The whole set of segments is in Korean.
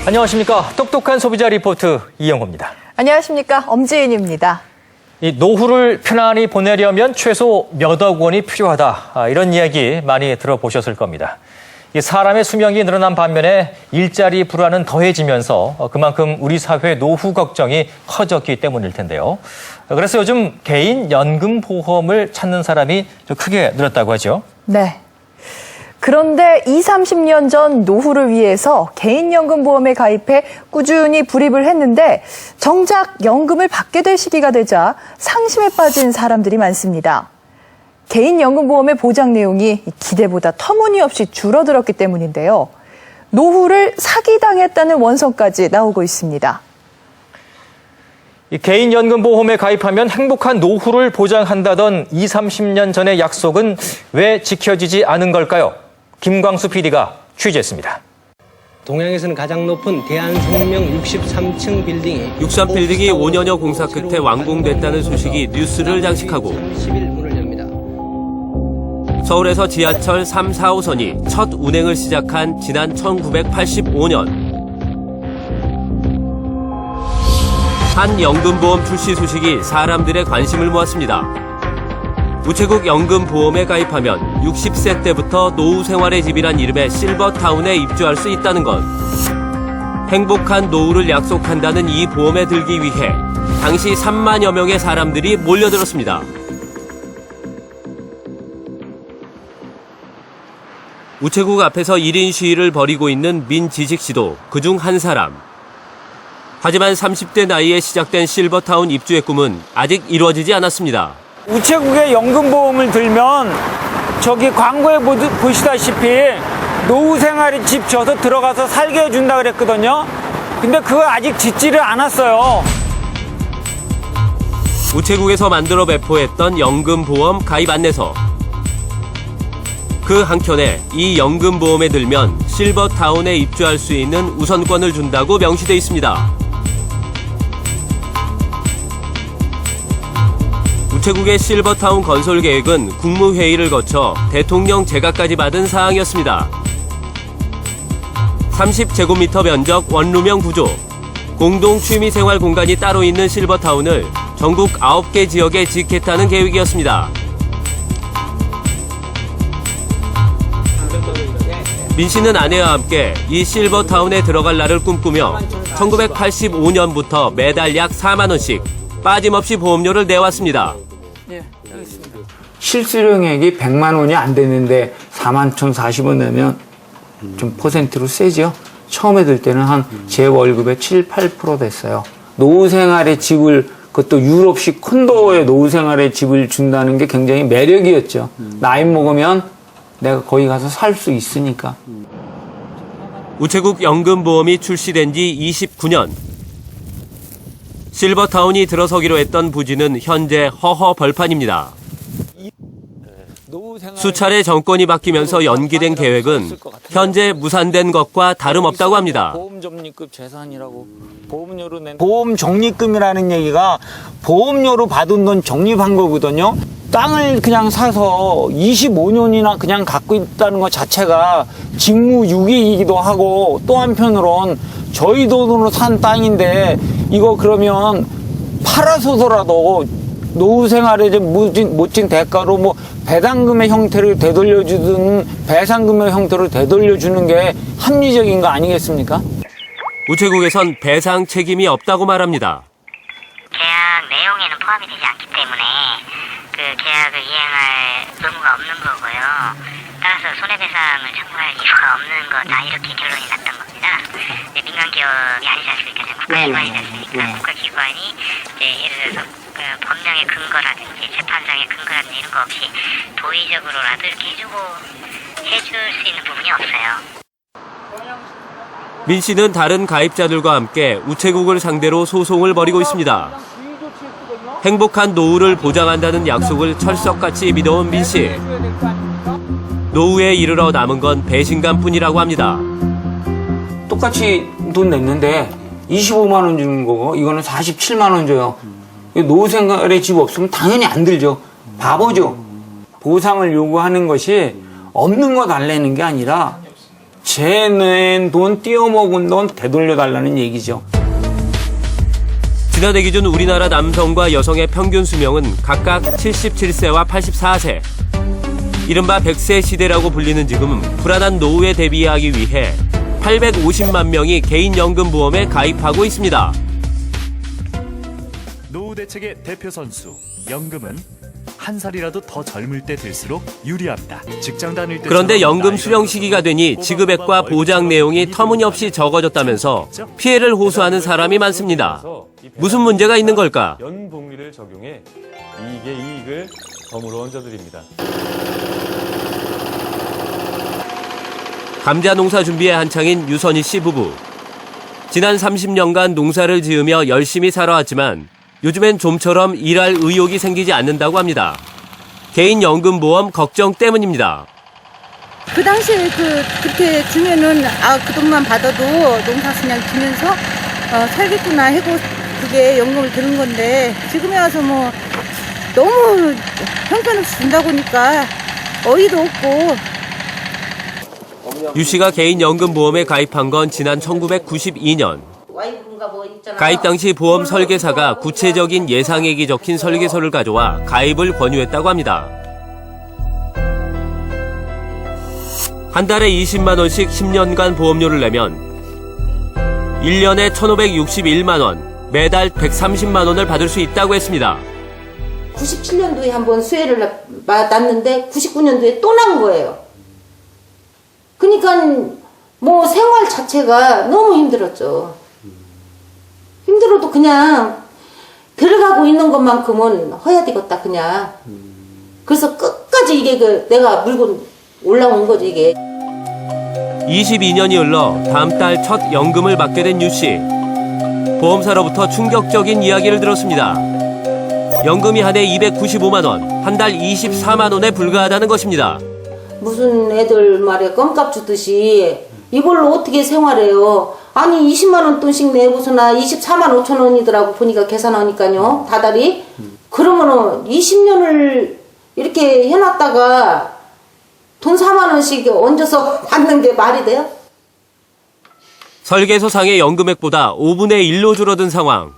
안녕하십니까. 똑똑한 소비자 리포트 이영호입니다. 안녕하십니까. 엄지은입니다. 이 노후를 편안히 보내려면 최소 몇억 원이 필요하다. 이런 이야기 많이 들어보셨을 겁니다. 이 사람의 수명이 늘어난 반면에 일자리 불안은 더해지면서 그만큼 우리 사회의 노후 걱정이 커졌기 때문일 텐데요. 그래서 요즘 개인 연금 보험을 찾는 사람이 좀 크게 늘었다고 하죠. 네. 그런데 20, 30년 전 노후를 위해서 개인연금보험에 가입해 꾸준히 불입을 했는데 정작 연금을 받게 될 시기가 되자 상심에 빠진 사람들이 많습니다. 개인연금보험의 보장 내용이 기대보다 터무니없이 줄어들었기 때문인데요. 노후를 사기당했다는 원성까지 나오고 있습니다. 이 개인연금보험에 가입하면 행복한 노후를 보장한다던 20, 30년 전의 약속은 왜 지켜지지 않은 걸까요? 김광수 PD가 취재했습니다. 동양에서는 가장 높은 대한생명 63층 빌딩이 63빌딩이 5년여 공사 끝에 완공됐다는 소식이 뉴스를 장식하고 10일 문을 엽니다. 서울에서 지하철 3, 4호선이 첫 운행을 시작한 지난 1985년 한 연금보험 출시 소식이 사람들의 관심을 모았습니다. 우체국 연금보험에 가입하면 60세 때부터 노후 생활의 집이란 이름의 실버타운에 입주할 수 있다는 것. 행복한 노후를 약속한다는 이 보험에 들기 위해 당시 3만여 명의 사람들이 몰려들었습니다. 우체국 앞에서 1인 시위를 벌이고 있는 민지식 씨도 그중 한 사람. 하지만 30대 나이에 시작된 실버타운 입주의 꿈은 아직 이루어지지 않았습니다. 우체국에 연금보험을 들면 저기 광고에 보시다시피 노후 생활의 집 줘서 들어가서 살게 해준다 그랬거든요. 근데 그거 아직 짓지를 않았어요. 우체국에서 만들어 배포했던 연금보험 가입 안내서. 그 한켠에 이 연금보험에 들면 실버타운에 입주할 수 있는 우선권을 준다고 명시돼 있습니다. 우체국의 실버타운 건설 계획은 국무회의를 거쳐 대통령 재가까지 받은 사항이었습니다. 30제곱미터 면적 원룸형 구조, 공동 취미생활 공간이 따로 있는 실버타운을 전국 9개 지역에 짓겠다는 계획이었습니다. 민 씨는 아내와 함께 이 실버타운에 들어갈 날을 꿈꾸며 1985년부터 매달 약 4만 원씩 빠짐없이 보험료를 내왔습니다. 실수령액이 100만 원이 안 되는데 4만 1,040원 내면 좀 퍼센트로 세죠. 처음에 들 때는 한 제 월급의 7, 8% 됐어요. 노후생활의 집을, 그것도 유럽식 콘도의 노후생활의 집을 준다는 게 굉장히 매력이었죠. 나이 먹으면 내가 거기 가서 살 수 있으니까. 우체국 연금보험이 출시된 지 29년. 실버타운이 들어서기로 했던 부지는 현재 허허 벌판입니다. 수차례 정권이 바뀌면서 연기된 계획은 현재 무산된 것과 다름없다고 합니다. 보험 적립금 재산이라고 보험료로 낸 보험 적립금이라는 얘기가 보험료로 받은 돈 적립한 거거든요. 땅을 그냥 사서 25년이나 그냥 갖고 있다는 것 자체가 직무유기이기도 하고 또 한편으론 저희 돈으로 산 땅인데 이거 그러면 팔아서더라도 노후 생활에 못진 대가로 뭐 배당금의 형태를 되돌려주든 배상금의 형태로 되돌려주는 게 합리적인 거 아니겠습니까? 우체국에선 배상 책임이 없다고 말합니다. 계약 내용에는 포함이 되지 않기 때문에 그 계약을 이행할 의무가 없는 거고요. 따라서 손해배상을 청구할 이유가 없는 거다 이렇게 결론이 났던 겁니다. 민간기업이 아니지 않습니까? 국가기관이지 않습니까? 국가기관이 예를 들어서 그 법령의 근거라든지 재판상의 근거라든지 이런 거 없이 도의적으로라도 이렇게 해줄 수 있는 부분이 없어요. 민 씨는 다른 가입자들과 함께 우체국을 상대로 소송을 벌이고 있습니다. 행복한 노후를 보장한다는 약속을 철석같이 믿어온 민 씨. 노후에 이르러 남은 건 배신감뿐이라고 합니다. 똑같이 돈 냈는데 25만 원 주는 거고 이거는 47만 원 줘요. 노후생활에 집 없으면 당연히 안 들죠. 바보죠. 보상을 요구하는 것이 없는 거 달래는 게 아니라 쟤낸 돈, 띄어먹은 돈 되돌려달라는 얘기죠. 지난해 기준 우리나라 남성과 여성의 평균 수명은 각각 77세와 84세. 이른바 100세 시대라고 불리는 지금은 불안한 노후에 대비하기 위해 850만 명이 개인연금보험에 가입하고 있습니다. 노후 대책의 대표 선수 연금은 한 살이라도 더 젊을 때 들수록 유리합니다. 직장 다닐 때 그런데 연금 수령 시기가 되니 지급액과 보장 내용이 터무니없이 적어졌다면서 피해를 호소하는 사람이 많습니다. 무슨 문제가 있는 걸까? 연봉리를 적용해 이익의 이익을 덤으로 얹어드립니다. 감자 농사 준비에 한창인 유선희 씨 부부. 지난 30년간 농사를 지으며 열심히 살아왔지만 요즘엔 좀처럼 일할 의욕이 생기지 않는다고 합니다. 개인연금보험 걱정 때문입니다. 그 당시에 그렇게 주면은 그 돈만 받아도 농사 그냥 지면서 살겠구나 하고 그게 연금을 드는 건데 지금에 와서 뭐 너무 형편없이 준다고 하니까 어이도 없고. 유 씨가 개인연금보험에 가입한 건 지난 1992년. 가입 당시 보험 설계사가 구체적인 예상액이 적힌 설계서를 가져와 가입을 권유했다고 합니다. 한 달에 20만 원씩 10년간 보험료를 내면 1년에 1,561만 원, 매달 130만 원을 받을 수 있다고 했습니다. 97년도에 한번 수혜를 받았는데 99년도에 또 난 거예요. 그러니까 뭐 생활 자체가 너무 힘들었죠. 힘들어도 그냥 들어가고 있는 것만큼은 해야 되겠다 그냥. 그래서 끝까지 이게 내가 물고 올라온 거죠 이게. 22년이 흘러 다음 달 첫 연금을 받게 된 유 씨. 보험사로부터 충격적인 이야기를 들었습니다. 연금이 한 해 295만 원, 한 달 24만 원에 불과하다는 것입니다. 무슨 애들 말에 껌값 주듯이 이걸로 어떻게 생활해요. 아니 20만 원 돈씩 내고서나 24만 5천 원이더라고 보니까 계산하니까요. 다달이. 그러면은 20년을 이렇게 해놨다가 돈 4만 원씩 얹어서 받는 게 말이 돼요? 설계서상의 연금액보다 5분의 1로 줄어든 상황.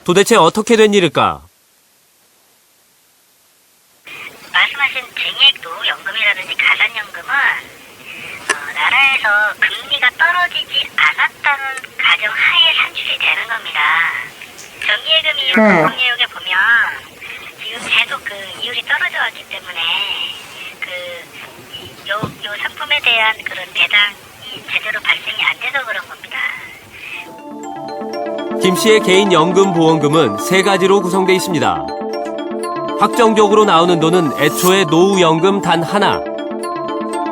도대체 어떻게 된 일일까? 말씀하신 쟁액 노후연금이라든지 가산연금은 나라에서 금리가 떨어지지 않았다는 가정하에 산출이 되는 겁니다. 정기예금이 보험 내용에 보면 지금 계속 그 이율이 떨어져왔기 때문에 요 상품에 대한 그런 배당이 제대로 발생이 안 돼서 그런 겁니다. 김 씨의 개인연금보험금은 세 가지로 구성되어 있습니다. 확정적으로 나오는 돈은 애초에 노후연금 단 하나.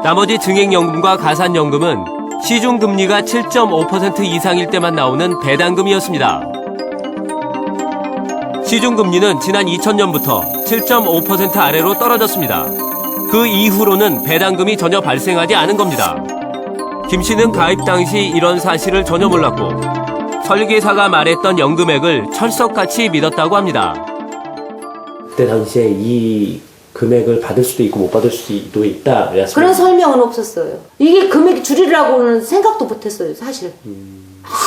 나머지 증액연금과 가산연금은 시중금리가 7.5% 이상일 때만 나오는 배당금이었습니다. 시중금리는 지난 2000년부터 7.5% 아래로 떨어졌습니다. 그 이후로는 배당금이 전혀 발생하지 않은 겁니다. 김 씨는 가입 당시 이런 사실을 전혀 몰랐고 설계사가 말했던 연금액을 철석같이 믿었다고 합니다. 그때 당시에 이 금액을 받을 수도 있고 못 받을 수도 있다. 그런 설명은 없었어요. 이게 금액 줄이라고는 생각도 못했어요, 사실.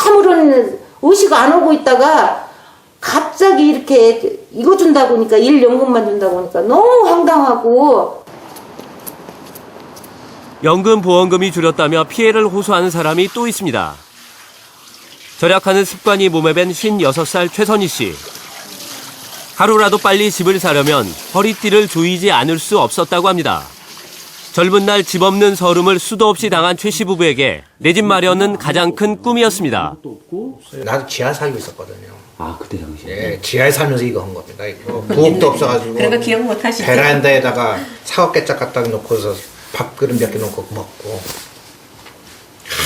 아무런 의식 안 오고 있다가 갑자기 이렇게 이거 준다고 하니까 1연금만 준다고 하니까 너무 황당하고. 연금보험금이 줄였다며 피해를 호소하는 사람이 또 있습니다. 절약하는 습관이 몸에 밴 56살 최선희 씨. 하루라도 빨리 집을 사려면 허리띠를 조이지 않을 수 없었다고 합니다. 젊은 날 집 없는 서름을 수도 없이 당한 최 씨 부부에게 내 집 마련은 가장 큰 꿈이었습니다. 나도 지하 살고 있었거든요. 아, 그때 당시에? 예, 지하에 살면서 이거 한 겁니다. 이거 부엌도 없어가지고 그런 거 기억 못 하시죠? 베란다에다가 사과깨짝 갖다 놓고서 밥그릇 몇 개 놓고 먹고,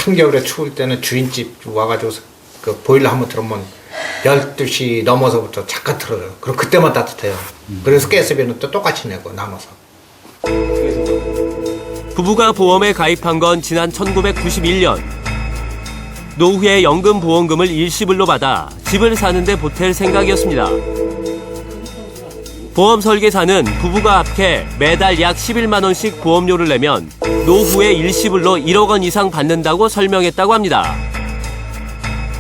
한겨울에 추울 때는 주인집 와가지고 그 보일러 한번 틀으면 12시 넘어서부터 잠깐 틀어요. 그럼 그때만 따뜻해요. 그래서 가스비는 또 똑같이 내고 남아서. 부부가 보험에 가입한 건 지난 1991년. 노후에 연금보험금을 일시불로 받아 집을 사는데 보탤 생각이었습니다. 보험 설계사는 부부가 합해 매달 약 11만 원씩 보험료를 내면 노후에 일시불로 1억 원 이상 받는다고 설명했다고 합니다.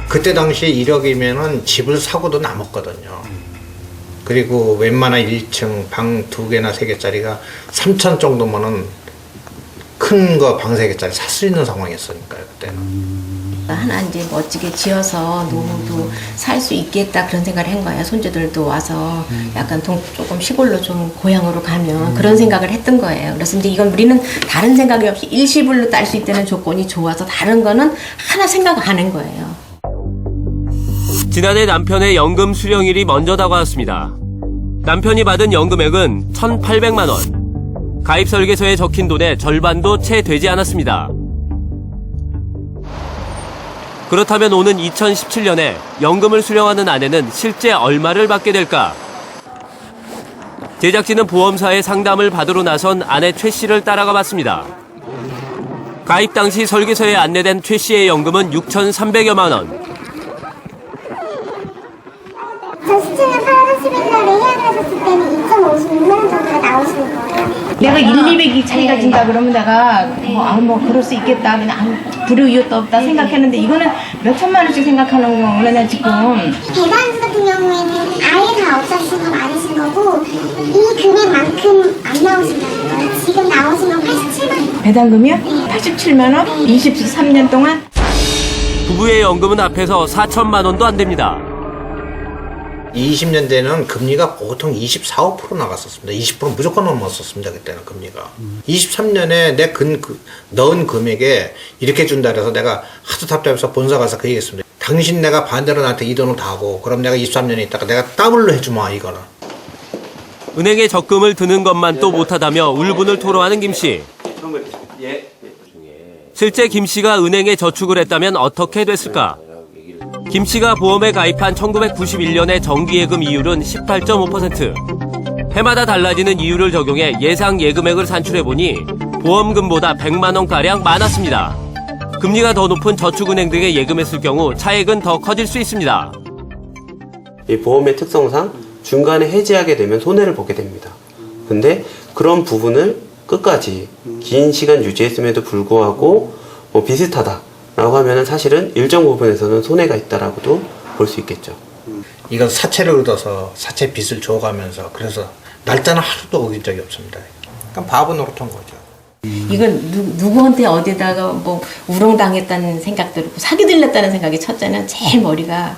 그때 당시에 1억이면은 집을 사고도 남았거든요. 그리고 웬만한 1층 방 2개나 3개짜리가 3천 정도면은 큰 거 방 3개짜리 살 수 있는 상황이었으니까요, 그때는. 하나 이제 멋지게 지어서 노후도 살 수 있겠다 그런 생각을 한 거예요. 손주들도 와서 약간 조금 시골로 좀 고향으로 가면 그런 생각을 했던 거예요. 그래서 이제 이건 우리는 다른 생각이 없이 일시불로 딸 수 있다는 조건이 좋아서 다른 거는 하나 생각 안 한 거예요. 지난해 남편의 연금 수령일이 먼저 다가왔습니다. 남편이 받은 연금액은 1,800만 원. 가입 설계서에 적힌 돈의 절반도 채 되지 않았습니다. 그렇다면 오는 2017년에 연금을 수령하는 아내는 실제 얼마를 받게 될까? 제작진은 보험사의 상담을 받으러 나선 아내 최 씨를 따라가 봤습니다. 가입 당시 설계서에 안내된 최 씨의 연금은 6,300여만 원. 저 수증을 8월 10일 날에 예약을 하셨을 때는 2,056만 원 정도가 나오시는 거예요. 내가 1, 200이 차이가 진다 그러면 내가 그럴 수 있겠다. 그냥 불효 이유도 없다 생각했는데 이거는 몇 천만 원씩 생각하는 경우는 지금. 배당주 같은 경우에는 아예 다 없어지신 거 많으신 거고 이 금액만큼 안 나오신다는 거예요. 지금 나오신 건 87만 원. 배당금이요? 87만 원? 23년 동안? 부부의 연금은 합해서 4천만 원도 안 됩니다. 20년대는 금리가 보통 24, 5% 나갔었습니다. 20% 무조건 넘었었습니다. 그때는 금리가. 23년에 내 넣은 금액에 이렇게 준다 그래서 내가 하도 답답해서 본사 가서 그 얘기했습니다. 당신 내가 반대로 나한테 이 돈을 다 하고 그럼 내가 23년에 있다가 내가 더블로 해주마 이거는. 은행에 적금을 드는 것만 또 못하다며 울분을 토로하는 김 씨. 실제 김 씨가 은행에 저축을 했다면 어떻게 됐을까? 김 씨가 보험에 가입한 1991년의 정기예금 이율은 18.5%. 해마다 달라지는 이율을 적용해 예상 예금액을 산출해보니 보험금보다 100만 원가량 많았습니다. 금리가 더 높은 저축은행 등에 예금했을 경우 차액은 더 커질 수 있습니다. 이 보험의 특성상 중간에 해지하게 되면 손해를 보게 됩니다. 근데 그런 부분을 끝까지 긴 시간 유지했음에도 불구하고 비슷하다라고 하면 사실은 일정 부분에서는 손해가 있다라고도 볼 수 있겠죠. 이건 사채를 얻어서 사채 빚을 줘가면서 그래서 날짜는 하루도 어긴 적이 없습니다. 그러니까 바보 노릇한 거죠. 이건 누구한테 어디다가 우롱당했다는 생각 들고 사기 들렸다는 생각이 첫째는 제일 머리가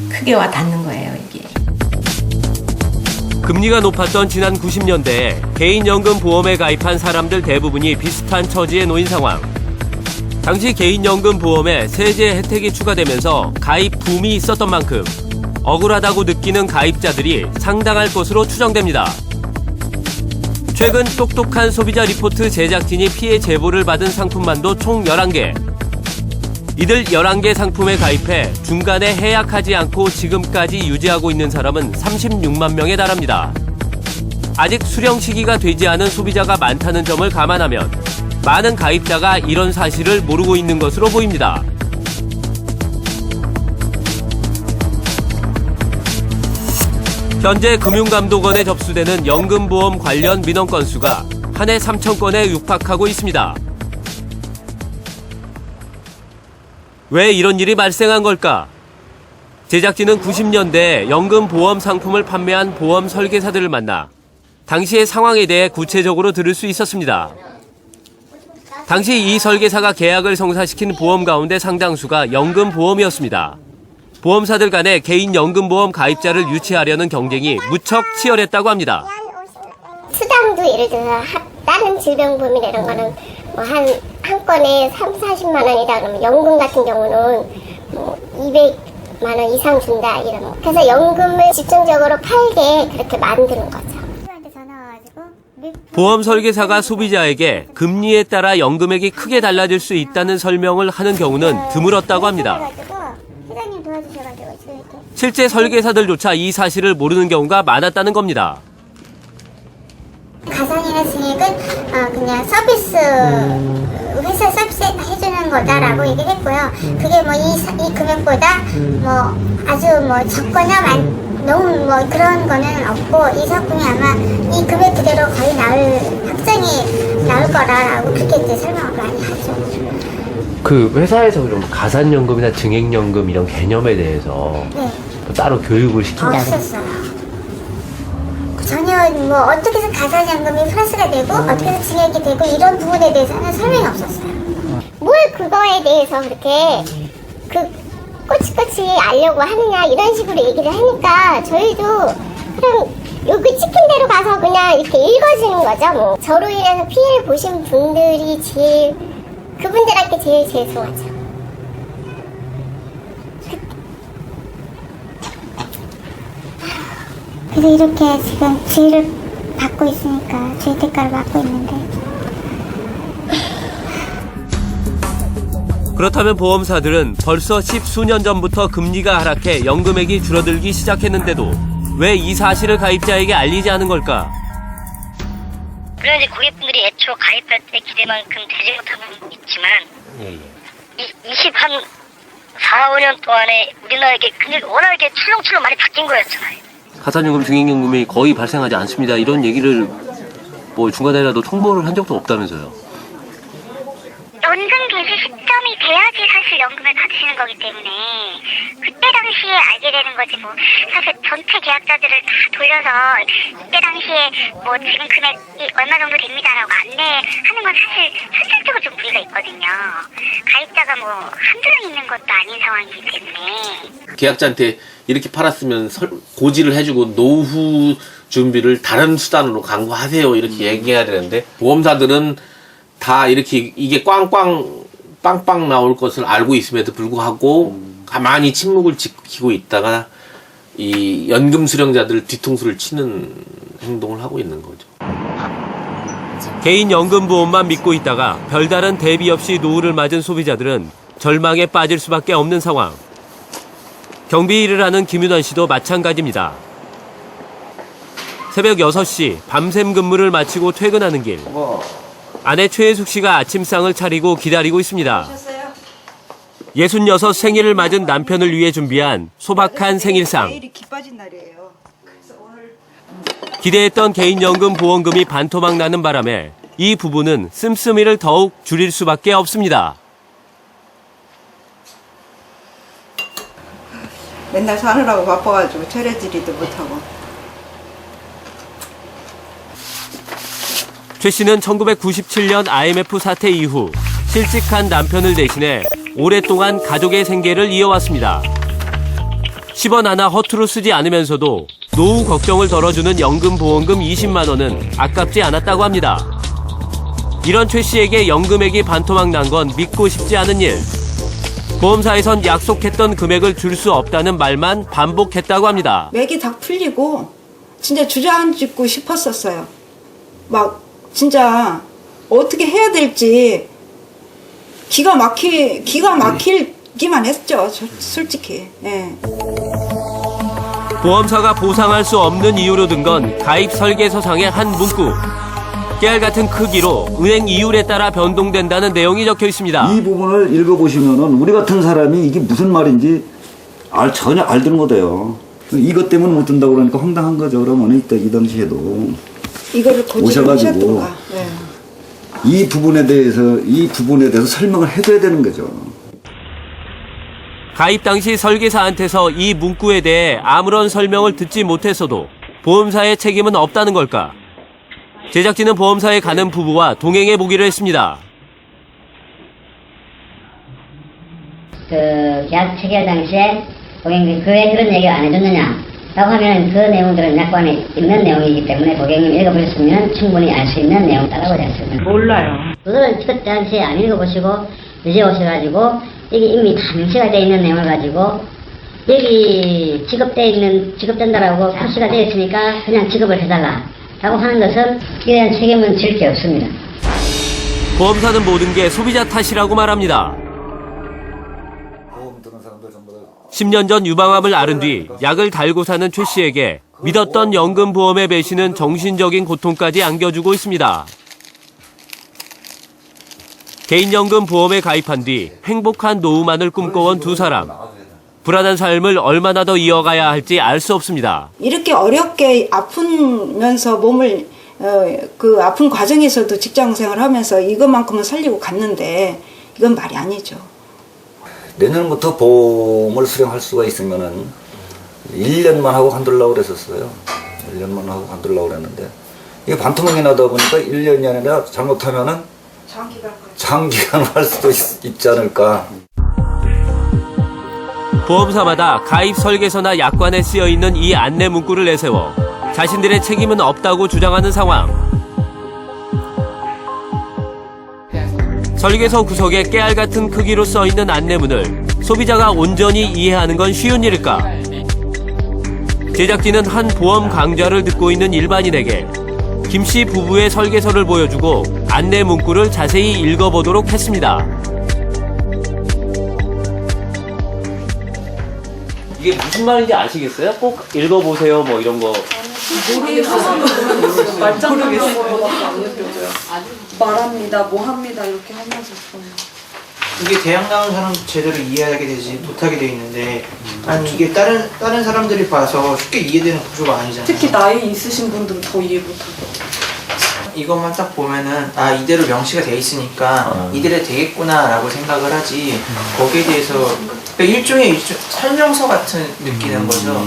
크게 와 닿는 거예요, 이게. 금리가 높았던 지난 90년대에 개인연금 보험에 가입한 사람들 대부분이 비슷한 처지에 놓인 상황. 당시 개인연금 보험에 세제 혜택이 추가되면서 가입 붐이 있었던 만큼 억울하다고 느끼는 가입자들이 상당할 것으로 추정됩니다. 최근 똑똑한 소비자 리포트 제작진이 피해 제보를 받은 상품만도 총 11개. 이들 11개 상품에 가입해 중간에 해약하지 않고 지금까지 유지하고 있는 사람은 36만 명에 달합니다. 아직 수령 시기가 되지 않은 소비자가 많다는 점을 감안하면 많은 가입자가 이런 사실을 모르고 있는 것으로 보입니다. 현재 금융감독원에 접수되는 연금보험 관련 민원 건수가 한 해 3,000건에 육박하고 있습니다. 왜 이런 일이 발생한 걸까? 제작진은 90년대 연금보험 상품을 판매한 보험 설계사들을 만나 당시의 상황에 대해 구체적으로 들을 수 있었습니다. 당시 이 설계사가 계약을 성사시킨 보험 가운데 상당수가 연금보험이었습니다. 보험사들 간의 개인 연금보험 가입자를 유치하려는 경쟁이 무척 치열했다고 합니다. 수당도 예를 들어 다른 질병보험이나 이런 거는 한 건에 30-40만 원이다 그러면 연금 같은 경우는 200만 원 이상 준다 이런 거. 그래서 연금을 집중적으로 팔게 그렇게 만드는 거죠. 보험 설계사가 소비자에게 금리에 따라 연금액이 크게 달라질 수 있다는 설명을 하는 경우는 드물었다고 합니다. 실제 설계사들조차 이 사실을 모르는 경우가 많았다는 겁니다. 가상이나 증액은 그냥 서비스 회사 서비스 해주는 거다라고 얘기를 했고요. 그게 이 금액보다 아주 적거나 너무 뭐 그런 거는 없고 이 상품이 아마 이 금액 그대로 거의 확정이 나올 거라고 그렇게 이제 설명을 많이 하죠. 그 회사에서 그럼 가산연금이나 증액연금 이런 개념에 대해서 네. 또 따로 교육을 시킨다는 없었어요. 전혀 뭐 어떻게 해서 가산연금이 플러스가 되고 어떻게 해서 증액이 되고 이런 부분에 대해서는 설명이 없었어요. 뭘 그거에 대해서 그렇게 꼬치꼬치 알려고 하느냐 이런 식으로 얘기를 하니까 저희도 그냥 여기 찍힌 대로 가서 그냥 이렇게 읽어주는 거죠. 뭐 저로 인해서 피해를 보신 분들이 그분들한테 제일 죄송하죠. 그래서 이렇게 지금 지혜를 받고 있으니까 주의 대가를 받고 있는데. 그렇다면 보험사들은 벌써 10수년 전부터 금리가 하락해 연금액이 줄어들기 시작했는데도 왜 이 사실을 가입자에게 알리지 않은 걸까? 물론 이제 고객분들이 애초 가입할 때 기대만큼 되지 못한 건 있지만 4, 5년 동안에 우리나라에 근데 워낙 이렇게 출렁출렁 많이 바뀐 거였잖아요. 가산연금, 증액연금이 거의 발생하지 않습니다. 이런 얘기를 뭐 중간에라도 통보를 한 적도 없다면서요. 연금 개시 시점이 돼야지 사실 연금을 받으시는 거기 때문에 그때 당시에 알게 되는 거지 뭐 사실 전체 계약자들을 다 돌려서 그때 당시에 뭐 지금 금액이 얼마 정도 됩니다라고 안내하는 건 사실 현실적으로 좀 무리가 있거든요. 가입자가 뭐 한두 명 있는 것도 아닌 상황이기 때문에 계약자한테 이렇게 팔았으면 고지를 해주고 노후 준비를 다른 수단으로 강구하세요 이렇게 얘기해야 되는데 보험사들은 다 이렇게 이게 빵빵 나올 것을 알고 있음에도 불구하고 가만히 침묵을 지키고 있다가 이 연금 수령자들 뒤통수를 치는 행동을 하고 있는 거죠. 개인 연금보험만 믿고 있다가 별다른 대비 없이 노후를 맞은 소비자들은 절망에 빠질 수밖에 없는 상황. 경비 일을 하는 김윤환 씨도 마찬가지입니다. 새벽 6시 밤샘 근무를 마치고 퇴근하는 길. 아내 최혜숙 씨가 아침상을 차리고 기다리고 있습니다. 66 생일을 맞은 남편을 위해 준비한 소박한 생일상. 내일이 기빠진 날이에요. 기대했던 개인연금 보험금이 반토막 나는 바람에 이 부부는 씀씀이를 더욱 줄일 수밖에 없습니다. 맨날 사느라고 바빠가지고 차려지리도 못하고. 최 씨는 1997년 IMF 사태 이후 실직한 남편을 대신해 오랫동안 가족의 생계를 이어왔습니다. 10원 하나 허투루 쓰지 않으면서도 노후 걱정을 덜어주는 연금보험금 20만 원은 아깝지 않았다고 합니다. 이런 최 씨에게 연금액이 반토막 난 건 믿고 싶지 않은 일. 보험사에선 약속했던 금액을 줄 수 없다는 말만 반복했다고 합니다. 맥이 다 풀리고 진짜 주저앉고 싶었었어요. 막 진짜 어떻게 해야 될지 기가 막히기만 했죠. 솔직히. 예. 보험사가 보상할 수 없는 이유로 든 건 가입 설계서상의 한 문구. 깨알 같은 크기로 은행 이율에 따라 변동된다는 내용이 적혀 있습니다. 이 부분을 읽어보시면은 우리 같은 사람이 이게 무슨 말인지 전혀 알지는 못해요. 이것 때문에 못 든다고 그러니까 황당한 거죠. 그러면 이 당시에도 이거를 오셔가지고 네. 이 부분에 대해서 설명을 해줘야 되는 거죠. 가입 당시 설계사한테서 이 문구에 대해 아무런 설명을 듣지 못했어도 보험사의 책임은 없다는 걸까? 제작진은 보험사에 가는 부부와 동행해 보기로 했습니다. 계약 체결 당시에 고객님 왜 그런 얘기를 안 해줬느냐 라고 하면 그 내용들은 약관에 있는 내용이기 때문에 고객님 읽어보셨으면 충분히 알 수 있는 내용이라고 했습니다. 몰라요. 그걸 그 당시에 안 읽어보시고 늦에 오셔가지고 이게 이미 다 명시가 되어 있는 내용을 가지고 여기 지급된다라고 표시가 되어 있으니까 그냥 지급을 해달라 라고 하는 것은 이에 대한 책임은 질 게 없습니다. 보험사는 모든 게 소비자 탓이라고 말합니다. 10년 전 유방암을 앓은 뒤 약을 달고 사는 최 씨에게 믿었던 연금보험의 배신은 정신적인 고통까지 안겨주고 있습니다. 개인연금 보험에 가입한 뒤 행복한 노후만을 꿈꿔온 두 사람. 불안한 삶을 얼마나 더 이어가야 할지 알 수 없습니다. 이렇게 어렵게 아프면서 몸을 그 아픈 과정에서도 직장 생활하면서 이것만큼은 살리고 갔는데 이건 말이 아니죠. 내년부터 보험을 수령할 수가 있으면은 1년만 하고 관두려고 그랬었어요. 1년만 하고 관두려고 그랬는데 이게 반토막이 나다 보니까 1년이 아니라 잘못하면은 장기간 할 수도 있지 않을까. 보험사마다 가입 설계서나 약관에 쓰여 있는 이 안내 문구를 내세워 자신들의 책임은 없다고 주장하는 상황. 설계서 구석에 깨알 같은 크기로 써 있는 안내문을 소비자가 온전히 이해하는 건 쉬운 일일까? 제작진은 한 보험 강좌를 듣고 있는 일반인에게 김 씨 부부의 설계서를 보여주고 안내 문구를 자세히 읽어보도록 했습니다. 이게 무슨 말인지 아시겠어요? 꼭 읽어보세요, 뭐 이런 거. 모르겠어요. 말장난으로밖에 안 느껴져요. 말합니다, 뭐 합니다 이렇게 하면서 좀. 이게 대학 나온 사람 제대로 이해하게 되지 못하게 돼 있는데, 아니 이게 다른 사람들이 봐서 쉽게 이해되는 구조가 아니잖아요. 특히 나이 있으신 분들은 더 이해 못하고. 이것만 딱 보면은 아 이대로 명시가 돼 있으니까 이대로 되겠구나라고 생각을 하지 거기에 대해서 그러니까 일종의 설명서 같은 느끼는 거죠.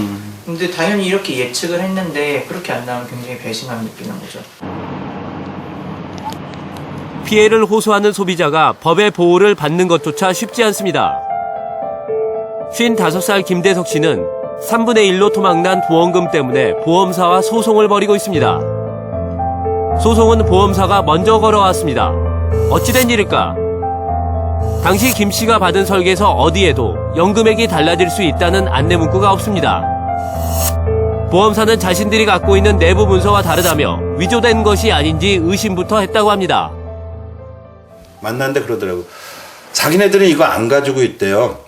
근데 당연히 이렇게 예측을 했는데 그렇게 안 나오면 굉장히 배신감 느끼는 거죠. 피해를 호소하는 소비자가 법의 보호를 받는 것조차 쉽지 않습니다. 55살 김대석 씨는 3분의 1로 토막난 보험금 때문에 보험사와 소송을 벌이고 있습니다. 소송은 보험사가 먼저 걸어왔습니다. 어찌된 일일까? 당시 김 씨가 받은 설계서 어디에도 연금액이 달라질 수 있다는 안내 문구가 없습니다. 보험사는 자신들이 갖고 있는 내부 문서와 다르다며 위조된 것이 아닌지 의심부터 했다고 합니다. 만났는데 그러더라고. 자기네들은 이거 안 가지고 있대요.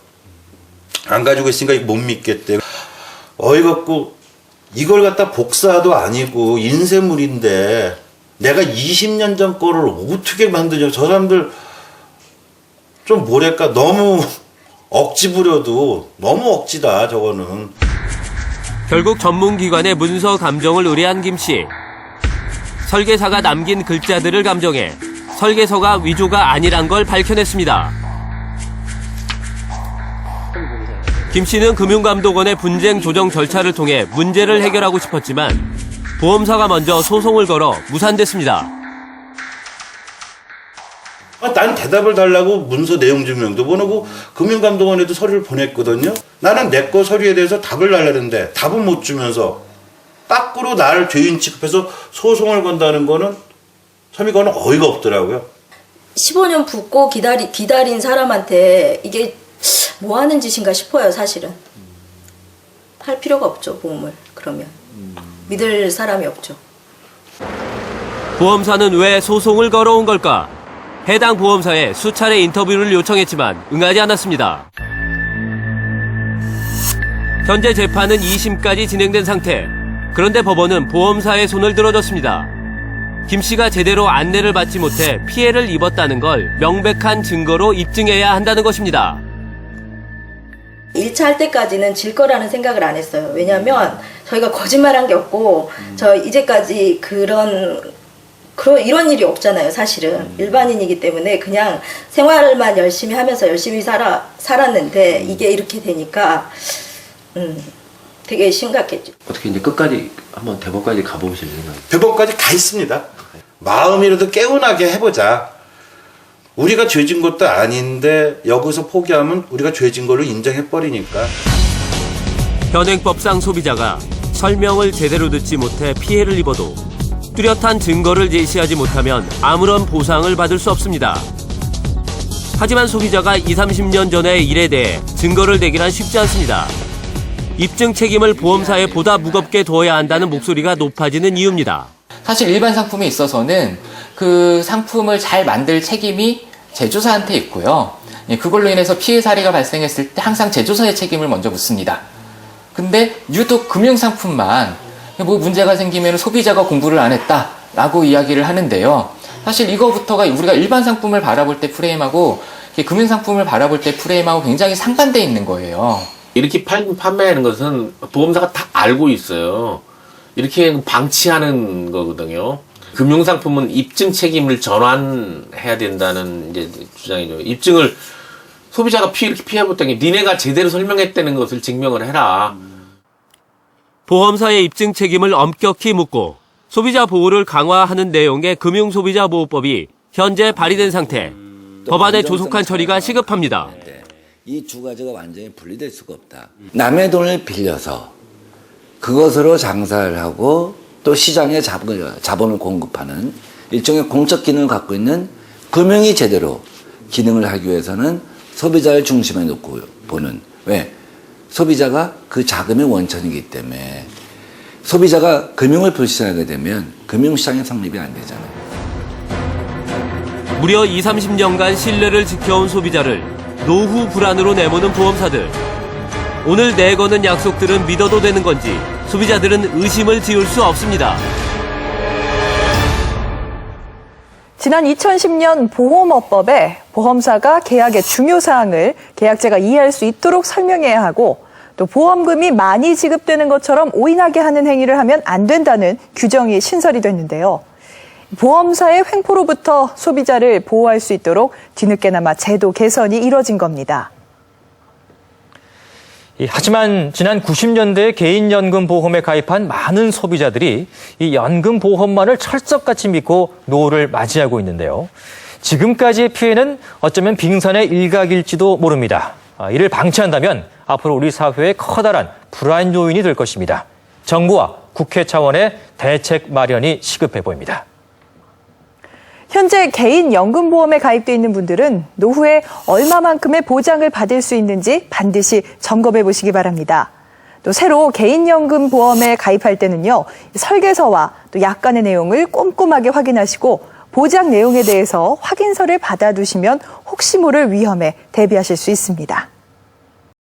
안 가지고 있으니까 이거 못 믿겠대. 어이가 없고 이걸 갖다 복사도 아니고 인쇄물인데 내가 20년 전 거를 어떻게 만드냐. 저 사람들 좀 뭐랄까 너무 억지 부려도 너무 억지다 저거는. 결국 전문기관의 문서 감정을 의뢰한 김 씨. 설계사가 남긴 글자들을 감정해 설계서가 위조가 아니란 걸 밝혀냈습니다. 김 씨는 금융감독원의 분쟁 조정 절차를 통해 문제를 해결하고 싶었지만 보험사가 먼저 소송을 걸어 무산됐습니다. 난 대답을 달라고 문서 내용 증명도 보내고 금융감독원에도 서류를 보냈거든요. 나는 내 거 서류에 대해서 답을 달라는데 답은 못 주면서 거꾸로 나를 죄인 취급해서 소송을 건다는 거는 참 이거는 어이가 없더라고요. 15년 붓고 기다린 사람한테 이게 뭐 하는 짓인가 싶어요, 사실은. 할 필요가 없죠, 보험을. 그러면. 믿을 사람이 없죠. 보험사는 왜 소송을 걸어온 걸까? 해당 보험사에 수차례 인터뷰를 요청했지만 응하지 않았습니다. 현재 재판은 2심까지 진행된 상태. 그런데 법원은 보험사의 손을 들어줬습니다. 김 씨가 제대로 안내를 받지 못해 피해를 입었다는 걸 명백한 증거로 입증해야 한다는 것입니다. 1차 할 때까지는 질 거라는 생각을 안 했어요. 왜냐면 저희가 거짓말한 게 없고 저 이제까지 이런 일이 없잖아요, 사실은. 일반인이기 때문에 그냥 생활만 열심히 하면서 열심히 살았는데 이게 이렇게 되니까 되게 심각했죠. 어떻게 이제 끝까지 한번 대법까지 가보실 생각? 대법까지 가 있습니다. 마음이라도 개운하게 해보자. 우리가 죄진 것도 아닌데 여기서 포기하면 우리가 죄진 걸로 인정해버리니까. 현행법상 소비자가 설명을 제대로 듣지 못해 피해를 입어도 뚜렷한 증거를 제시하지 못하면 아무런 보상을 받을 수 없습니다. 하지만 소비자가 20, 30년 전의 일에 대해 증거를 대기란 쉽지 않습니다. 입증 책임을 보험사에 보다 무겁게 둬야 한다는 목소리가 높아지는 이유입니다. 사실 일반 상품에 있어서는 그 상품을 잘 만들 책임이 제조사한테 있고요. 그걸로 인해서 피해 사례가 발생했을 때 항상 제조사의 책임을 먼저 묻습니다. 근데 유독 금융상품만 뭐 문제가 생기면 소비자가 공부를 안 했다라고 이야기를 하는데요. 사실 이거부터가 우리가 일반 상품을 바라볼 때 프레임하고 금융상품을 바라볼 때 프레임하고 굉장히 상반되어 있는 거예요. 이렇게 판매하는 것은 보험사가 다 알고 있어요. 이렇게 방치하는 거거든요. 금융상품은 입증 책임을 전환해야 된다는 이제 주장이죠. 입증을 소비자가 이렇게 피해봤다니 니네가 제대로 설명했다는 것을 증명을 해라. 보험사의 입증 책임을 엄격히 묻고 소비자 보호를 강화하는 내용의 금융소비자보호법이 현재 발의된 상태. 법안의 조속한 처리가 시급합니다. 이 두 가지가 완전히 분리될 수가 없다. 남의 돈을 빌려서 그것으로 장사를 하고 또 시장에 자본을 공급하는 일종의 공적 기능을 갖고 있는 금융이 제대로 기능을 하기 위해서는 소비자를 중심에 놓고 보는, 왜? 소비자가 그 자금의 원천이기 때문에 소비자가 금융을 불신하게 되면 금융시장의 성립이 안 되잖아요. 무려 20, 30년간 신뢰를 지켜온 소비자를 노후 불안으로 내모는 보험사들. 오늘 내거는 약속들은 믿어도 되는 건지 소비자들은 의심을 지울 수 없습니다. 지난 2010년 보험업법에 보험사가 계약의 중요 사항을 계약자가 이해할 수 있도록 설명해야 하고 또 보험금이 많이 지급되는 것처럼 오인하게 하는 행위를 하면 안 된다는 규정이 신설이 됐는데요. 보험사의 횡포로부터 소비자를 보호할 수 있도록 뒤늦게나마 제도 개선이 이뤄진 겁니다. 하지만 지난 90년대 개인연금보험에 가입한 많은 소비자들이 이 연금보험만을 철석같이 믿고 노후를 맞이하고 있는데요. 지금까지의 피해는 어쩌면 빙산의 일각일지도 모릅니다. 이를 방치한다면 앞으로 우리 사회에 커다란 불안 요인이 될 것입니다. 정부와 국회 차원의 대책 마련이 시급해 보입니다. 현재 개인연금보험에 가입돼 있는 분들은 노후에 얼마만큼의 보장을 받을 수 있는지 반드시 점검해 보시기 바랍니다. 또 새로 개인연금보험에 가입할 때는요, 설계서와 또 약관의 내용을 꼼꼼하게 확인하시고 보장 내용에 대해서 확인서를 받아두시면 혹시 모를 위험에 대비하실 수 있습니다.